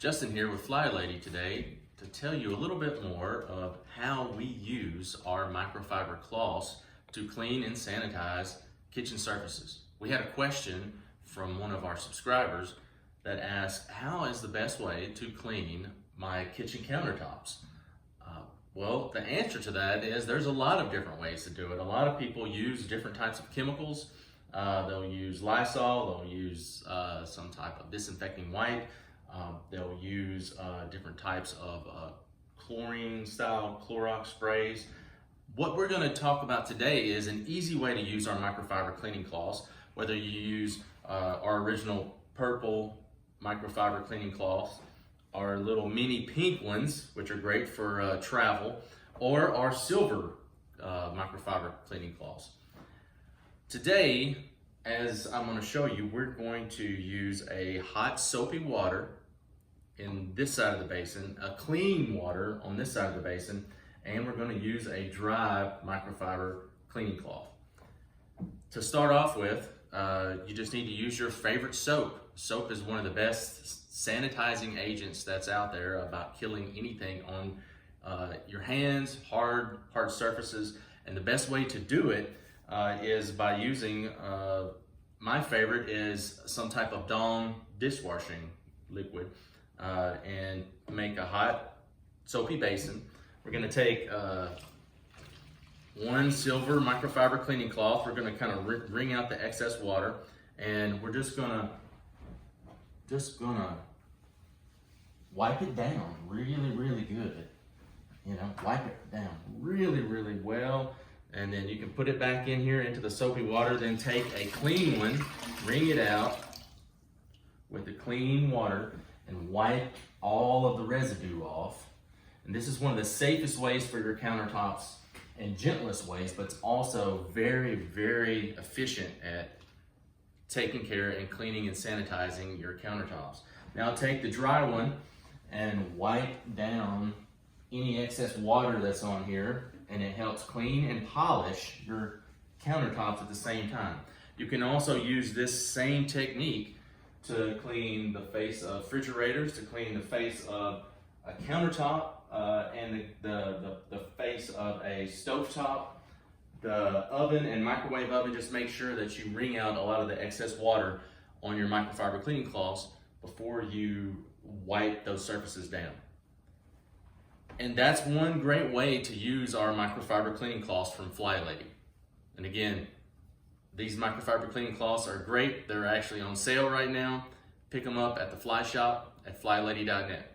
Justin here with FlyLady today to tell you a little bit more of how we use our microfiber cloths to clean and sanitize kitchen surfaces. We had a question from one of our subscribers that asked, how is the best way to clean my kitchen countertops? Well, the answer to that is there's a lot of different ways to do it. A lot of people use different types of chemicals. They'll use Lysol, they'll use some type of disinfecting wipe. They'll use different types of chlorine style Clorox sprays. What we're going to talk about today is an easy way to use our microfiber cleaning cloths, whether you use our original purple microfiber cleaning cloths, our little mini pink ones, which are great for travel, or our silver microfiber cleaning cloths. Today, as I'm going to show you, we're going to use a hot soapy water in this side of the basin, a clean water on this side of the basin, and we're going to use a dry microfiber cleaning cloth. To start off with, you just need to use your favorite soap. Soap is one of the best sanitizing agents that's out there about killing anything on your hands, hard surfaces, and the best way to do it is by using, my favorite is some type of Dawn dishwashing liquid, and make a hot soapy basin. We're gonna take one silver microfiber cleaning cloth. We're gonna kind of wring out the excess water, and we're just gonna wipe it down really good. You know, wipe it down really well. And then you can put it back in here into the soapy water, then take a clean one, wring it out with the clean water, and wipe all of the residue off. And this is one of the safest ways for your countertops and gentlest ways, but it's also very efficient at taking care and cleaning and sanitizing your countertops. Now take the dry one and wipe down any excess water that's on here, and it helps clean and polish your countertops at the same time. You can also use this same technique to clean the face of refrigerators, to clean the face of a countertop, and the face of a stovetop, the oven and microwave oven. Just make sure that you wring out a lot of the excess water on your microfiber cleaning cloths before you wipe those surfaces down. And that's one great way to use our microfiber cleaning cloths from FlyLady. And again, these microfiber cleaning cloths are great. They're actually on sale right now. Pick them up at the Fly Shop at flylady.net.